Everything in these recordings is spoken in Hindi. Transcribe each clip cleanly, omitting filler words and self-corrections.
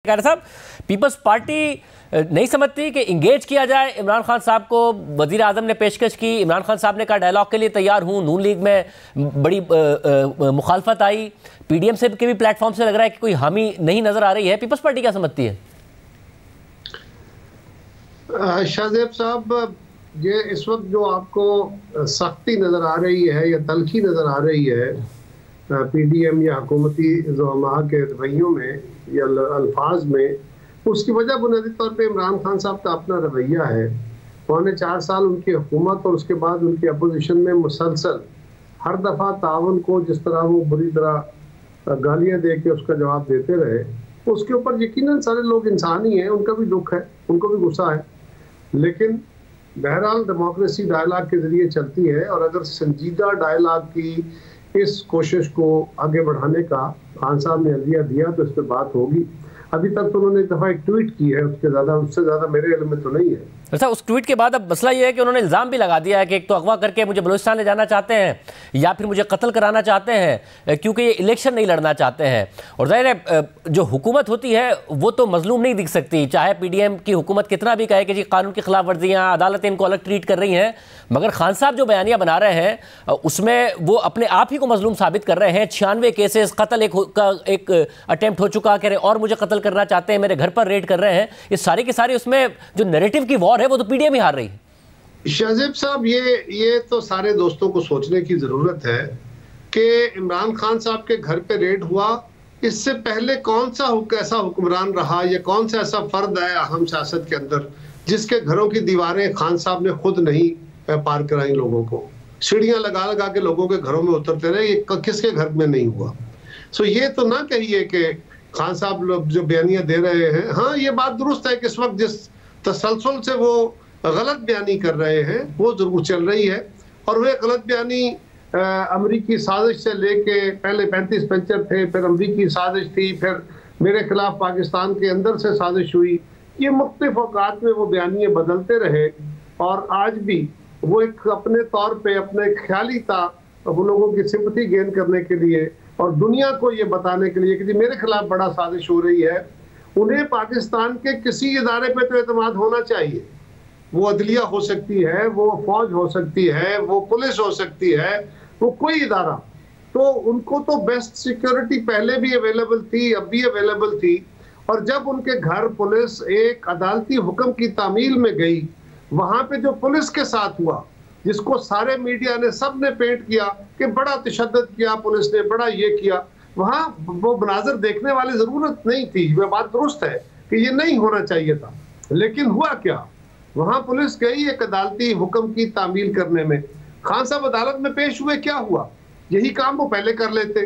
साहब, पीपल्स पार्टी नहीं समझती कि इंगेज किया जाए इमरान खान साहब को। वजीर आजम ने पेशकश की, इमरान खान साहब ने कहा डायलॉग के लिए तैयार हूं। नून लीग में बड़ी मुखालफत आई, पीडीएम से के भी प्लेटफॉर्म से लग रहा है कि कोई हामी नहीं नजर आ रही है। पीपल्स पार्टी क्या समझती है? शाहजेब साहब, ये इस वक्त जो आपको सख्ती नजर आ रही है या तलखी नजर आ रही है पीडीएम या हुकूमती ज़ुअमा के रवैयों में या अल्फाज में, उसकी वजह बुनियादी तौर पे इमरान खान साहब का अपना रवैया है। पौने 4 साल उनकी हुकूमत और उसके बाद उनकी अपोजिशन में मुसलसल हर दफ़ा ताउन को जिस तरह वो बुरी तरह गालियाँ दे के उसका जवाब देते रहे, उसके ऊपर यकीनन सारे लोग इंसान ही हैं, उनका भी दुख है, उनको भी गुस्सा है। लेकिन बहरहाल डेमोक्रेसी डायलॉग के जरिए चलती है, और अगर संजीदा डायलॉग की इस कोशिश को आगे बढ़ाने का खान साहब ने अर्जिया दिया तो इस पर बात होगी। अभी तक तो उन्होंने एक दफ़ा एक ट्वीट की है, उससे ज़्यादा मेरे इल्म में तो नहीं है। अच्छा, उस ट्वीट के बाद अब मसला ये है कि उन्होंने इल्ज़ाम भी लगा दिया है कि एक तो अगवा करके मुझे बलूचिस्तान ले जाना चाहते हैं या फिर मुझे कत्ल कराना चाहते हैं क्योंकि ये इलेक्शन नहीं लड़ना चाहते हैं। और ज़ाहिर है जो हुकूमत होती है वो तो मजलूम नहीं दिख सकती, चाहे पीडीएम की हुकूमत कितना भी कहे कि जी कानून की खिलाफ वर्जियाँ, अदालतें इनको अलग ट्रीट कर रही हैं, मगर खान साहब जो बयानियाँ बना रहे हैं उसमें वो अपने आप ही को मजलूम साबित कर रहे हैं। 96 केसेस, कत्ल एक अटेम्प्ट हो चुका, कह रहे और मुझे कत्ल करना चाहते हैं, मेरे घर पर रेड कर रहे हैं। ये सारी की सारी उसमें जो नैरेटिव की वॉर है वो तो पीडीएम ही हार रही है। शाहजेब साहब, ये तो सारे दोस्तों को सोचने की जरूरत है कि इमरान खान साहब के घर पे रेड हुआ, इससे पहले कौन सा ऐसा हुक्मरान रहा या कौन सा ऐसा फर्द है अहम सियासत के अंदर जिसके घरों की दीवारें खान साहब ने खुद नहीं पार कराई, लोगों को सीढ़ियां लगा लगा के लोगों के घरों में उतरते रहे, ये किसके घर में नहीं हुआ। सो ये तो ना कहिए कि खान साहब लोग जो बयानियां दे रहे हैं, हाँ ये बात दुरुस्त है कि इस वक्त जिस तसलसल से वो गलत बयानी कर रहे हैं वो जरूर चल रही है, और वह गलत बयानी अमरीकी साजिश से लेके पहले 35 पंचर थे, फिर अमरीकी साजिश थी, फिर मेरे खिलाफ पाकिस्तान के अंदर से साजिश हुई। ये मुख्तलिफ औकात में वो बयानियां बदलते रहे, और आज भी वो एक अपने तौर पे अपने ख्याली था वो लोगों की सिंपैथी गेन करने के लिए और दुनिया को ये बताने के लिए कि जी मेरे खिलाफ बड़ा साजिश हो रही है। उन्हें पाकिस्तान के किसी इदारे पे तो एतमाद होना चाहिए, वो अदलिया हो सकती है, वो फौज हो सकती है, वो पुलिस हो सकती है, वो कोई इदारा, तो उनको तो बेस्ट सिक्योरिटी पहले भी अवेलेबल थी, अब भी अवेलेबल थी। और जब उनके घर पुलिस एक अदालती हुक्म की तामील में गई, वहां पे जो पुलिस के साथ हुआ, जिसको सारे मीडिया ने सब ने पेंट किया कि बड़ा तशद्दुद किया पुलिस ने, बड़ा ये किया, वहां वो मनाजर देखने वाली जरूरत नहीं थी। वह बात दुरुस्त है कि ये नहीं होना चाहिए था, लेकिन हुआ क्या, वहां पुलिस गई एक अदालती हुक्म की तामील करने में। खान साहब अदालत में पेश हुए, क्या हुआ, यही काम वो पहले कर लेते,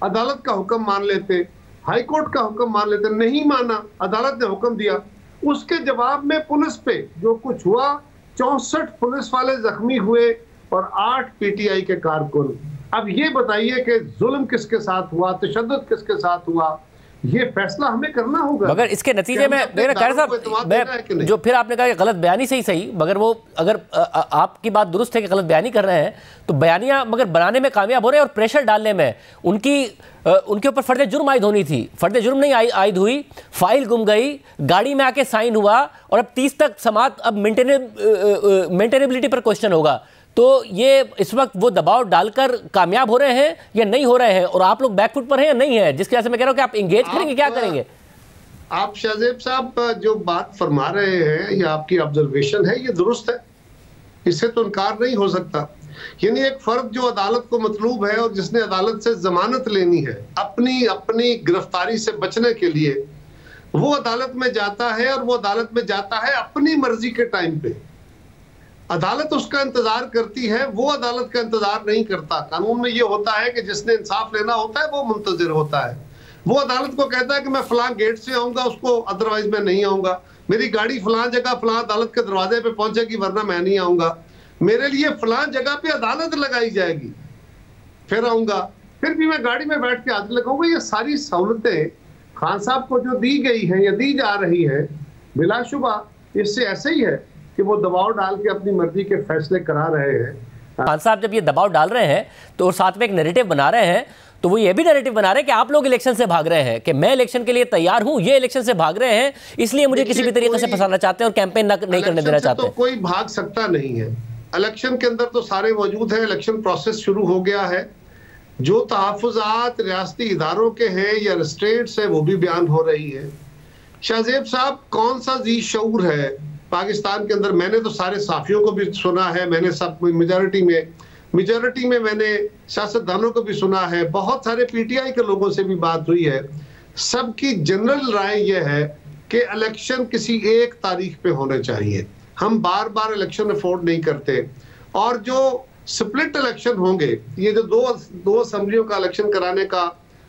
अदालत का हुक्म मान लेते, हाई कोर्ट का हुक्म मान लेते, नहीं माना, अदालत ने हुक्म दिया, उसके जवाब में पुलिस पे जो कुछ हुआ, 64 पुलिस वाले जख्मी हुए और 8 पीटीआई के कारकुन। अब ये बताइए कि जुल्म किसके साथ हुआ, तशद्दुद किसके साथ हुआ, ये फैसला हमें करना होगा। मगर इसके नतीजे में मेरा कह रहा साहब, जो फिर आपने कहा कि गलत बयानी सही, मगर वो अगर आपकी बात दुरुस्त है कि गलत बयानी कर रहे हैं, तो बयानियां मगर बनाने में कामयाब हो रहे हैं और प्रेशर डालने में उनके ऊपर फर्द जुर्म आयद होनी थी, फर्द जुर्म नहीं आयद हुई, फाइल गुम गई, गाड़ी में आके साइन हुआ, और अब 30 तक समात अब मेंटेनेबिलिटी पर क्वेश्चन होगा। तो ये इस वक्त वो दबाव डालकर कामयाब हो रहे हैं या नहीं हो रहे हैं, और आप लोग बैकफुट पर हैं या नहीं है, जिसकी वजह से मैं कह रहा हूं कि आप इंगेज करेंगे, क्या करेंगे? आप शाहजेब साहब जो बात फरमा रहे हैं या आपकी ऑब्जर्वेशन है, ये दुरुस्त है, इससे तो इनकार नहीं हो सकता। यानी एक फर्द जो अदालत को मतलूब है और जिसने अदालत से जमानत लेनी है अपनी गिरफ्तारी से बचने के लिए, वो अदालत में जाता है, और वो अदालत में जाता है अपनी मर्जी के टाइम पे। अदालत उसका इंतजार करती है, वो अदालत का इंतजार नहीं करता। कानून में ये होता है कि जिसने इंसाफ लेना होता है वो मुंतजिर होता है, वो अदालत को कहता है कि मैं फलां गेट से आऊंगा, उसको अदरवाइज मैं नहीं आऊंगा, मेरी गाड़ी फलां जगह फलां अदालत के दरवाजे पे पहुंचेगी वरना मैं नहीं आऊंगा, मेरे लिए फलां जगह पे अदालत लगाई जाएगी फिर आऊंगा, फिर भी मैं गाड़ी में बैठ के हाजिर लगाऊंगा। ये सारी सहूलतें खान साहब को जो दी गई हैं या दी जा रही है, बिलाशुबा इससे ऐसे ही है कि वो दबाव डाल के अपनी मर्जी के फैसले करा रहे हैं। खान साहब जब ये दबाव डाल रहे हैं तो साथ में एक नैरेटिव बना रहे हैं, तो वो ये भी नैरेटिव बना रहे हैं कि आप लोग इलेक्शन से भाग रहे हैं, कि मैं इलेक्शन के लिए तैयार हूं, ये इलेक्शन से भाग रहे हैं, इसलिए मुझे किसी भी तरीके से फंसाना चाहते हैं और कैंपेन नहीं करने देना चाहते। तो कोई भाग सकता नहीं है, इलेक्शन के अंदर तो सारे मौजूद हैं, इलेक्शन प्रोसेस शुरू हो गया है, जो तहफ़्फ़ुज़ात रियासती इदारों के हैं या रिस्ट्रेंट्स है वो भी बयान हो रही है। शाहजेब साहब, कौन सा जी शऊर है पाकिस्तान के अंदर? मैंने तो सारे साफियों को भी सुना है, मैंने सब मेजॉरिटी में मैंने सियासतदानों को भी सुना है, बहुत सारे पीटीआई के लोगों से भी बात हुई है। सबकी जनरल राय यह है कि इलेक्शन किसी एक तारीख पे होने चाहिए। हम बार बार इलेक्शन अफोर्ड नहीं करते, और जो स्प्लिट इलेक्शन होंगे, ये जो दो असेंबलियों का इलेक्शन कराने का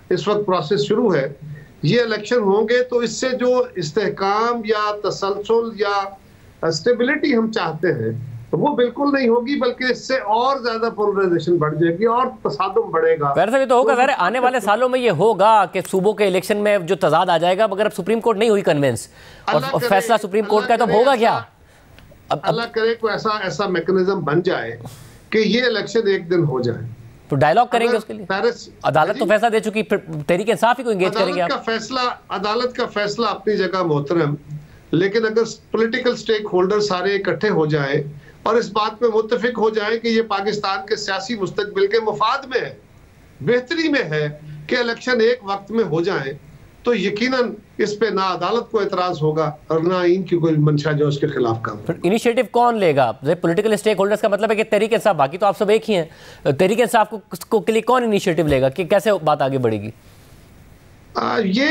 इस वक्त प्रोसेस शुरू है, ये इलेक्शन होंगे तो इससे जो इस्तेहकाम या तसलसल या स्टेबिलिटी हम चाहते हैं वो बिल्कुल नहीं होगी, बल्कि इससे और ज्यादा पोलराइजेशन बढ़ जाएगी और तसादुम बढ़ेगा। वैसे तो होगा, आने वाले सालों में ये होगा कि सूबों के इलेक्शन में जो तजाद आ जाएगा, मगर अब सुप्रीम कोर्ट नहीं हुई कन्विंस, और फैसला सुप्रीम कोर्ट का, तो होगा क्या? अल्लाह करे कोई ऐसा मैकेनिज्म बन जाए कि ये इलेक्शन एक दिन हो जाए, तो डायलॉग करेंगे उसके लिए। अदालत तो फैसला दे चुकी, तहरीक इंसाफ ही को एंगेज करेंगे आप। अदालत का फैसला अपनी जगह मोहतरम, लेकिन अगर पॉलिटिकल स्टेक होल्डर सारे इकट्ठे हो जाए और इस बात पे मुत्तफिक हो जाए कि ये पाकिस्तान के सियासी मुस्तकबिल के मुफाद में है, बेहतरी में है कि इलेक्शन एक वक्त में हो जाए, तो यकीनन इस पे ना अदालत को एतराज होगा और ना इनकी कोई मंशा जो उसके खिलाफ काम। फिर इनिशिएटिव कौन लेगा? पॉलिटिकल स्टेक होल्डर्स का मतलब है कि तहरीक इंसाफ, बाकी तो आप सब एक ही हैं, तहरीक इंसाफ को के लिए कौन इनिशिएटिव लेगा कि कैसे बात आगे बढ़ेगी? ये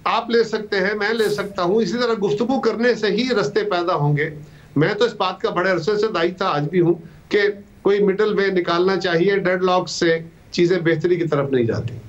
आप ले सकते हैं, मैं ले सकता हूं, इसी तरह गुफ्तगू करने से ही रास्ते पैदा होंगे। मैं तो इस बात का बड़े अरसे से दायी था, आज भी हूं, कि कोई मिडल वे निकालना चाहिए, डेडलॉक से चीजें बेहतरी की तरफ नहीं जाती।